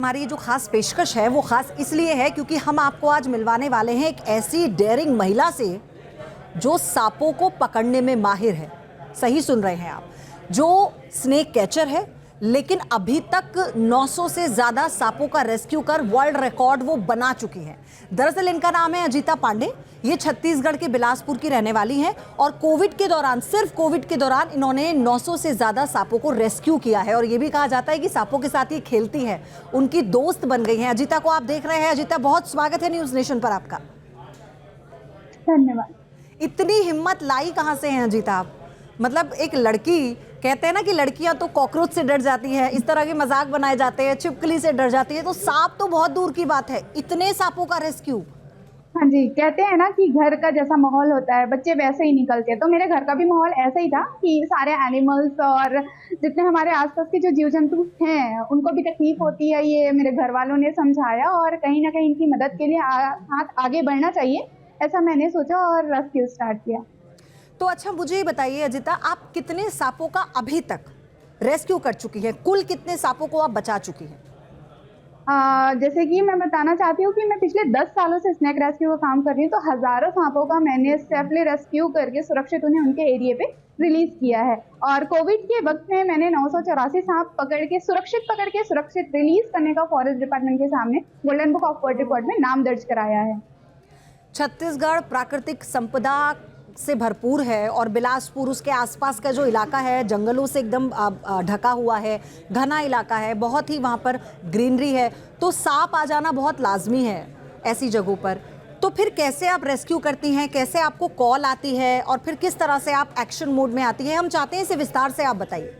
हमारी जो खास पेशकश है वो खास इसलिए है क्योंकि हम आपको आज मिलवाने वाले हैं एक ऐसी डेयरिंग महिला से जो सांपों को पकड़ने में माहिर है। सही सुन रहे हैं आप, जो स्नेक कैचर है, लेकिन अभी तक 900 से ज्यादा सांपों का रेस्क्यू कर वर्ल्ड रिकॉर्ड वो बना चुकी हैं। दरअसल इनका नाम है अजीता पांडे। ये छत्तीसगढ़ के बिलासपुर की रहने वाली हैं और कोविड के दौरान, सिर्फ कोविड के दौरान इन्होंने 900 से ज्यादा सांपों को रेस्क्यू किया है। और ये भी कहा जाता है कि सांपों के साथ ये खेलती है, उनकी दोस्त बन गई हैं। अजीता को आप देख रहे हैं। अजीता, बहुत स्वागत है न्यूज नेशन पर आपका। धन्यवाद। इतनी हिम्मत लाई कहाँ से हैं अजीता आप? मतलब एक लड़की, कहते हैं ना कि लड़कियां तो कॉकरोच से डर जाती है, इस तरह के मजाक बनाए जाते हैं, छिपकली से डर जाती है, तो सांप तो बहुत दूर की बात है, इतने सांपों का रेस्क्यू। हाँ जी, कहते हैं ना कि घर का जैसा माहौल होता है बच्चे वैसे ही निकलते हैं। तो मेरे घर का भी माहौल ऐसा ही था कि सारे एनिमल्स और जितने हमारे आसपास के जो जीव जंतु हैं उनको भी तकलीफ होती है, ये मेरे घर वालों ने समझाया और कहीं ना कहीं इनकी मदद के लिए हाथ आगे बढ़ना चाहिए, ऐसा मैंने सोचा और रेस्क्यू स्टार्ट किया। तो अच्छा, मुझे ये बताइए अजीता, आप कितने सांपों का अभी तक रेस्क्यू कर चुकी हैं? कुल कितने सांपों को आप बचा चुकी हैं? जैसे कि मैं बताना चाहती हूँ कि मैं पिछले 10 सालों से स्नेक रेस्क्यू का काम कर रही हूँ, तो हजारों सांपों का मैंने सेफली रेस्क्यू करके सुरक्षित उन्हें उनके एरिया पे रिलीज किया है। और कोविड के वक्त में मैंने 984 सांप पकड़ के सुरक्षित रिलीज करने का फॉरेस्ट डिपार्टमेंट के सामने golden book of world record में नाम दर्ज कराया है। छत्तीसगढ़ प्राकृतिक संपदा से भरपूर है और बिलासपुर, उसके आसपास का जो इलाका है, जंगलों से एकदम ढका हुआ है, घना इलाका है, बहुत ही वहाँ पर ग्रीनरी है, तो सांप आ जाना बहुत लाजमी है ऐसी जगहों पर। तो फिर कैसे आप रेस्क्यू करती हैं, कैसे आपको कॉल आती है और फिर किस तरह से आप एक्शन मोड में आती हैं? हम चाहते हैं इसे विस्तार से आप बताइए।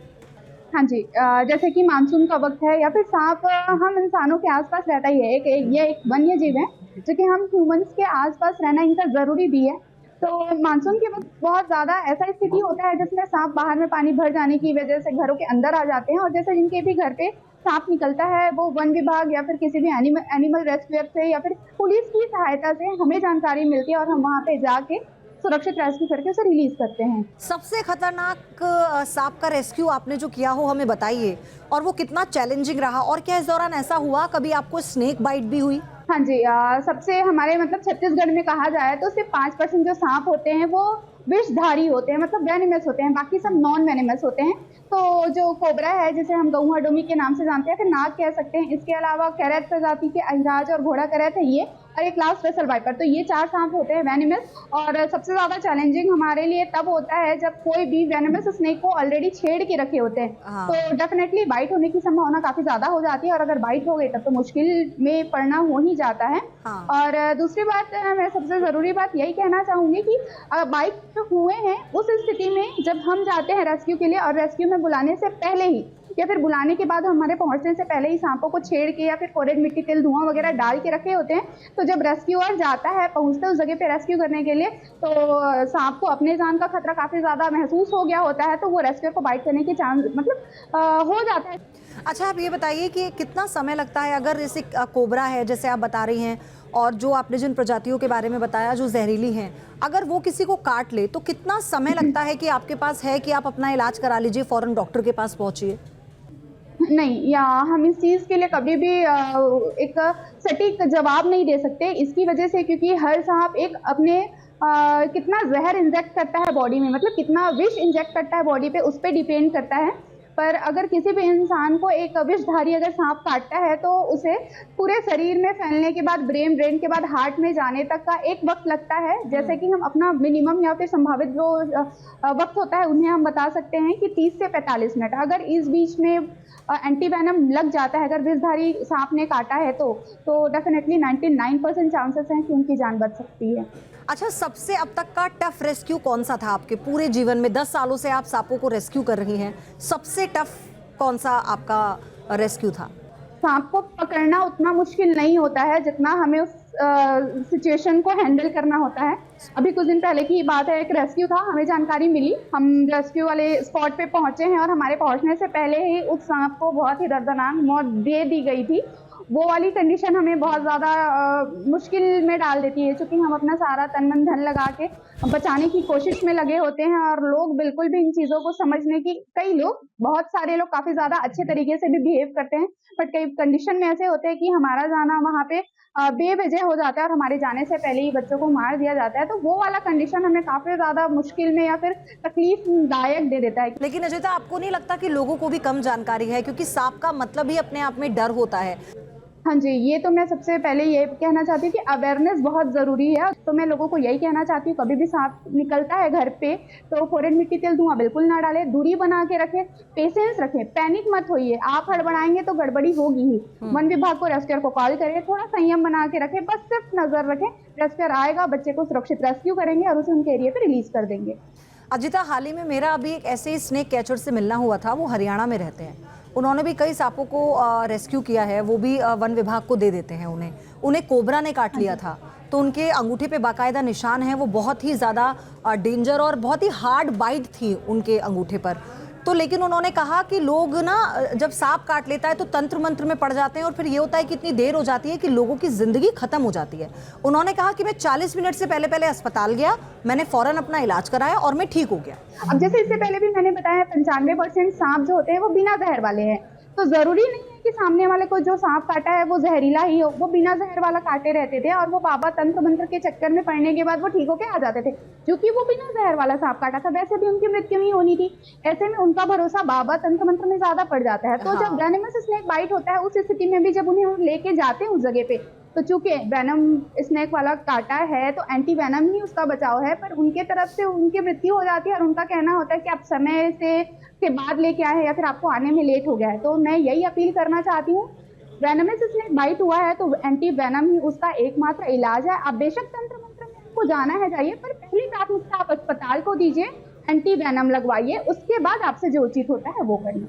हाँ जी, जैसे कि मानसून का वक्त है या फिर सांप हम इंसानों के आसपास रहता ही है। ये एक वन्य जीव है जो कि हम ह्यूमंस के आसपास रहना इनका जरूरी भी है। तो मानसून के वक्त बहुत ज्यादा ऐसा स्थिति होता है जिसमें सांप बाहर में पानी भर जाने की वजह से घरों के अंदर आ जाते हैं, और जैसे जिनके भी घर पे सांप निकलता है वो वन विभाग या फिर किसी भी एनिमल रेस्क्यूअर से या फिर पुलिस की सहायता से हमें जानकारी मिलती है और हम वहाँ पे जाके सुरक्षित रेस्क्यू करके उसे रिलीज करते हैं। सबसे खतरनाक सांप का रेस्क्यू आपने जो किया हो हमें बताइए, और वो कितना चैलेंजिंग रहा, और क्या इस दौरान ऐसा हुआ कभी आपको स्नेक बाइट भी हुई? हाँ जी, सबसे हमारे मतलब छत्तीसगढ़ में कहा जाए तो सिर्फ 5% जो सांप होते हैं वो विषधारी होते हैं, मतलब वेनेमस होते हैं, बाकी सब नॉन वेनेमस होते हैं। तो जो कोबरा है जिसे हम गौआ डोमी के नाम से जानते हैं, फिर नाग कह सकते हैं, इसके अलावा कैरेट प्रजाति के अहिराज और घोड़ा कैरेट है ये, और एक लास्ट वेसल वाइपर। तो ये 4 सांप होते हैं वेनेमस। और सबसे ज्यादा चैलेंजिंग हमारे लिए तब होता है जब कोई भी वेनेमस स्नेक को ऑलरेडी छेड़ के रखे होते हैं। तो डेफिनेटली बाइट होने की संभावना काफी ज्यादा हो जाती है, और अगर बाइट हो गई तब तो मुश्किल में पड़ना हो ही जाता है। और दूसरी बात, मैं सबसे जरूरी बात यही कहना चाहूंगी कि बाइट हुए हैं उस स्थिति में जब हम जाते हैं रेस्क्यू के लिए, और रेस्क्यू में बुलाने से पहले ही या फिर बुलाने के बाद हमारे पहुंचने से पहले ही सांपों को छेड़ के या फिर फोरेट मिट्टी, तेल, धुआं वगैरह डाल के रखे होते हैं। तो जब रेस्क्यूअर जाता है, पहुंचता है उस जगह पे रेस्क्यू करने के लिए, तो सांप को अपने जान का खतरा काफी ज्यादा महसूस हो गया होता है, तो वो रेस्क्यूअर को बाइट करने के चांस मतलब हो जाता है। अच्छा, आप ये बताइए कि कितना समय लगता है, अगर जैसे कोबरा है जैसे आप बता रही हैं, और जो आपने जिन प्रजातियों के बारे में बताया जो जहरीली हैं, अगर वो किसी को काट ले तो कितना समय लगता है कि आपके पास है कि आप अपना इलाज करा लीजिए, फौरन डॉक्टर के पास पहुंचिए? नहीं, या हम इस चीज के लिए कभी भी एक सटीक जवाब नहीं दे सकते, इसकी वजह से क्योंकि हर सांप एक अपने कितना जहर इंजेक्ट करता है बॉडी में, मतलब कितना विष इंजेक्ट करता है बॉडी पे, उस पर डिपेंड करता है। पर अगर किसी भी इंसान को एक विषधारी अगर सांप काटता है तो उसे पूरे शरीर में फैलने के बाद ब्रेन के बाद हार्ट में जाने तक का एक वक्त लगता है। जैसे कि हम अपना मिनिमम या फिर संभावित जो वक्त होता है उन्हें हम बता सकते हैं कि 30 से 45 मिनट। अगर इस बीच में एंटीवेनम लग जाता है, अगर विषधारी सांप ने काटा है तो डेफिनेटली 99% चांसेस हैं कि उनकी जान बच सकती है। अच्छा, सबसे अब तक का टफ रेस्क्यू कौन सा था आपके पूरे जीवन में? 10 सालों से आप सांपों को रेस्क्यू कर रही हैं, सबसे टफ कौन सा आपका रेस्क्यू था? सांप को पकड़ना उतना मुश्किल नहीं होता है जितना हमें उस सिचुएशन को हैंडल करना होता है। अभी कुछ दिन पहले की बात है, एक रेस्क्यू था, हमें जानकारी मिली, हम रेस्क्यू वाले स्पॉट पे पहुंचे हैं और हमारे पहुंचने से पहले ही उस सांप को बहुत ही दर्दनाक मौत दे दी गई थी। वो वाली कंडीशन हमें बहुत ज़्यादा मुश्किल में डाल देती है, क्योंकि हम अपना सारा तन मन धन लगा के बचाने की कोशिश में लगे होते हैं और लोग बिल्कुल भी इन चीज़ों को समझने की, कई लोग, बहुत सारे लोग काफ़ी ज़्यादा अच्छे तरीके से भी बिहेव करते हैं, बट कई कंडीशन में ऐसे होते हैं कि हमारा जाना वहाँ पे बेवजह हो जाता है और हमारे जाने से पहले ही बच्चों को मार दिया जाता है। तो वो वाला कंडीशन हमें काफ़ी ज़्यादा मुश्किल में या फिर तकलीफदायक दे देता है। लेकिन अजिता, आपको नहीं लगता कि लोगों को भी कम जानकारी है, क्योंकि सांप का मतलब ही अपने आप में डर होता है? हाँ जी, ये तो मैं सबसे पहले ये कहना चाहती हूँ कि अवेयरनेस बहुत ज़रूरी है। तो मैं लोगों को यही कहना चाहती हूँ, कभी भी सांप निकलता है घर पे तो फोरन मिट्टी तेल धुआं बिल्कुल ना डालें, दूरी बना के रखें, पेशेंस रखें, पैनिक मत होइए। आप हड़बड़ाएंगे तो गड़बड़ी होगी ही। वन विभाग को, रेस्क्यूअर को कॉल करें, थोड़ा संयम बना के रखें, बस सिर्फ नज़र रखें। रेस्क्यूअर आएगा, बच्चे को सुरक्षित रेस्क्यू करेंगे और उसे उनके एरिया पे रिलीज कर देंगे। अजिता, हाल ही में मेरा अभी एक ऐसे ही स्नेक कैचर से मिलना हुआ था। वो हरियाणा में रहते हैं। उन्होंने भी कई सांपों को रेस्क्यू किया है। वो भी वन विभाग को दे देते हैं उन्हें कोबरा ने काट लिया था, तो उनके अंगूठे पे बाकायदा निशान है। वो बहुत ही ज़्यादा डेंजर और बहुत ही हार्ड बाइट थी उनके अंगूठे पर। तो लेकिन उन्होंने कहा कि लोग ना, जब सांप काट लेता है तो तंत्र मंत्र में पड़ जाते हैं और फिर ये होता है कि इतनी देर हो जाती है कि लोगों की ज़िंदगी ख़त्म हो जाती है। उन्होंने कहा कि मैं 40 मिनट से पहले अस्पताल गया, मैंने फ़ौरन अपना इलाज कराया और मैं ठीक हो गया। अब जैसे इससे पहले भी मैंने बताया, 95% सांप जो होते हैं वो बिना जहर वाले हैं। तो ज़रूरी नहीं है कि सामने वाले को जो सांप काटा है वो जहरीला ही हो। वो बिना जहर वाला काटे रहते थे और वो बाबा तंत्र मंत्र के चक्कर में पड़ने के बाद वो ठीक होके आ जाते थे, क्योंकि वो बिना जहर वाला सांप काटा था। वैसे भी उनकी मृत्यु ही होनी थी। ऐसे में उनका भरोसा बाबा तंत्र मंत्र में ज़्यादा पड़ जाता है। तो जब वेनेमस स्नेक बाइट होता है, उस स्थिति में भी जब उन्हें लेके जाते हैं उस जगह पे, तो चूंकि वेनम स्नेक वाला काटा है तो एंटी वेनम ही उसका बचाव है, पर उनके तरफ से उनकी मृत्यु हो जाती है और उनका कहना होता है कि आप समय से के बाद लेके आए हैं या फिर आपको आने में लेट हो गया है। तो मैं यही अपील करना चाहती हूँ, वेनमस स्नेक बाइट हुआ है तो एंटी वेनम ही उसका एकमात्र इलाज है। आप बेशक तंत्र मंत्र में आपको जाना है जाइए, पर पहली प्राथमिकता आप अस्पताल को दीजिए, एंटी वेनम लगवाइए, उसके बाद आपसे जो उचित होता है वो करिए।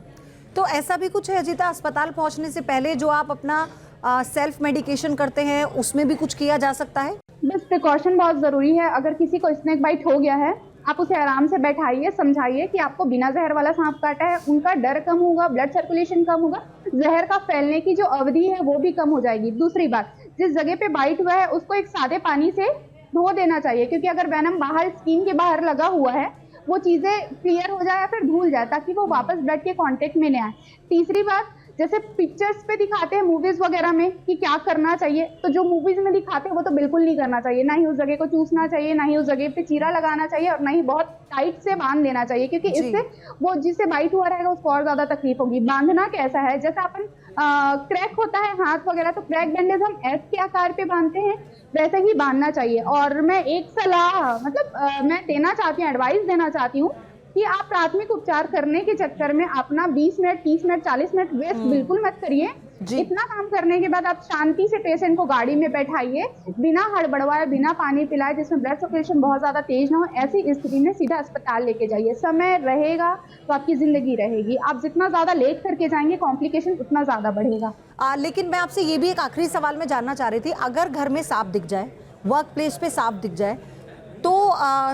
तो ऐसा भी कुछ है अजिता, अस्पताल पहुंचने से पहले जो आप अपना सेल्फ मेडिकेशन करते हैं उसमें भी कुछ किया जा सकता है? बस प्रिकॉशन बहुत ज़रूरी है। अगर किसी को स्नेक बाइट हो गया है, आप उसे आराम से बैठाइए, समझाइए कि आपको बिना जहर वाला सांप काटा है। उनका डर कम होगा, ब्लड सर्कुलेशन कम होगा, जहर का फैलने की जो अवधि है वो भी कम हो जाएगी। दूसरी बात, जिस जगह पे बाइट हुआ है उसको एक सादे पानी से धो देना चाहिए, क्योंकि अगर वेनम बाहर स्किन के बाहर लगा हुआ है वो चीज़ें क्लियर हो जाए या फिर धुल जाए, ताकि वो वापस ब्लड के कांटेक्ट में न आए। तीसरी बात, जैसे पिक्चर्स पे दिखाते हैं मूवीज वगैरह में कि क्या करना चाहिए, तो जो मूवीज में दिखाते हैं वो तो बिल्कुल नहीं करना चाहिए। ना ही उस जगह को चूसना चाहिए, ना ही उस जगह पे चीरा लगाना चाहिए, और ना ही बहुत टाइट से बांध देना चाहिए, क्योंकि इससे वो जिससे बाइट हुआ रहेगा उसको और ज्यादा तकलीफ होगी। बांधना कैसा है, जैसे अपन क्रैक होता है हाथ वगैरह, तो क्रैक बैंडेज हम एस के आकार पे बांधते हैं, वैसे ही बांधना चाहिए। और मैं एक सलाह मैं देना चाहती हूँ, एडवाइस देना चाहती हूँ कि आप प्राथमिक उपचार करने के चक्कर में अपना 20 मिनट, 30 मिनट, 40 मिनट वेस्ट बिल्कुल मत करिए। इतना काम करने के बाद आप शांति से पेशेंट को गाड़ी में बैठाइए, बिना हड़बड़वाए, बिना पानी पिलाए, जिसमें ब्लड सर्कुलेशन बहुत ज्यादा तेज ना हो। ऐसी स्थिति में सीधा अस्पताल लेके जाइए। समय रहेगा तो आपकी जिंदगी रहेगी। आप जितना ज्यादा लेट करके जाएंगे, कॉम्प्लिकेशन उतना ज्यादा बढ़ेगा। लेकिन मैं आपसे ये भी एक आखिरी सवाल में जानना चाह रही थी, अगर घर में सांप दिख जाए, वर्क प्लेस पे सांप दिख जाए, तो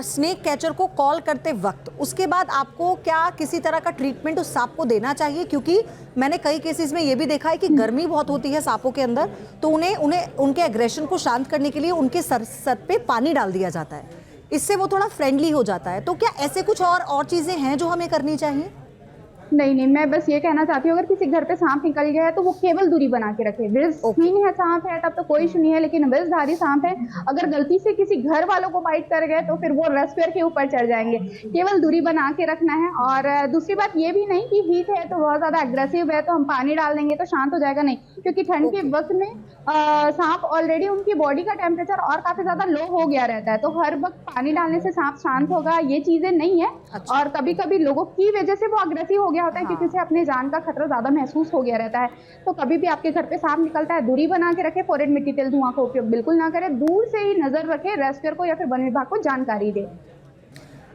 स्नेक कैचर को कॉल करते वक्त उसके बाद आपको क्या किसी तरह का ट्रीटमेंट उस सांप को देना चाहिए? क्योंकि मैंने कई केसेस में ये भी देखा है कि गर्मी बहुत होती है सांपों के अंदर, तो उन्हें उनके एग्रेशन को शांत करने के लिए उनके सर पे पानी डाल दिया जाता है, इससे वो थोड़ा फ्रेंडली हो जाता है। तो क्या ऐसे कुछ और चीज़ें हैं जो हमें करनी चाहिए? नहीं, मैं बस ये कहना चाहती हूँ, अगर किसी घर पे सांप निकल गया है तो वो केवल दूरी बना के रखे। विष नहीं है, सांप है, तब तो कोई इशू नहीं है, लेकिन विषधारी सांप है, अगर गलती से किसी घर वालों को बाइट कर गए तो फिर वो रेस्क्यूअर के ऊपर चढ़ जाएंगे। केवल दूरी बना के रखना है। और दूसरी बात ये भी नहीं कि वीक है तो बहुत ज्यादा एग्रेसिव है तो हम पानी डाल देंगे तो शांत हो जाएगा, नहीं, क्योंकि ठंड के वक्त में सांप ऑलरेडी उनकी बॉडी का टेम्परेचर और काफी ज्यादा लो हो गया रहता है, तो हर वक्त पानी डालने से सांप शांत होगा ये चीजें नहीं है। और कभी कभी लोगों की वजह से वो अग्रेसिव हो गया होता है, क्योंकि उसे अपने जान का खतरा ज्यादा महसूस हो गया रहता है। तो कभी भी आपके घर पे सांप निकलता है, दूरी बना के रखे, फोरेन मिट्टी तेल धुआं का उपयोग बिल्कुल ना करें, दूर से ही नजर रखे, रेस्क्यूअर को या फिर वन विभाग को जानकारी दे।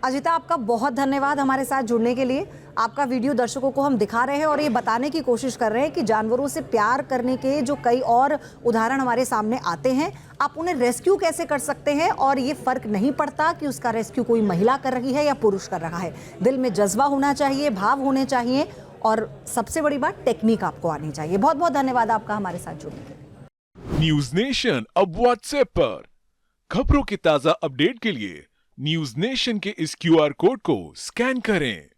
अजिता, आपका बहुत धन्यवाद हमारे साथ जुड़ने के लिए। आपका वीडियो दर्शकों को हम दिखा रहे हैं और ये बताने की कोशिश कर रहे हैं कि जानवरों से प्यार करने के जो कई और उदाहरण हमारे सामने आते हैं, आप उन्हें रेस्क्यू कैसे कर सकते हैं, और ये फर्क नहीं पड़ता कि उसका रेस्क्यू कोई महिला कर रही है या पुरुष कर रहा है। दिल में जज्बा होना चाहिए, भाव होने चाहिए, और सबसे बड़ी बात, टेक्निक आपको आनी चाहिए। बहुत बहुत धन्यवाद आपका हमारे साथ जुड़ने के लिए। न्यूज नेशन अब व्हाट्सएप पर खबरों की ताजा अपडेट के लिए न्यूज नेशन के इस QR कोड को स्कैन करें।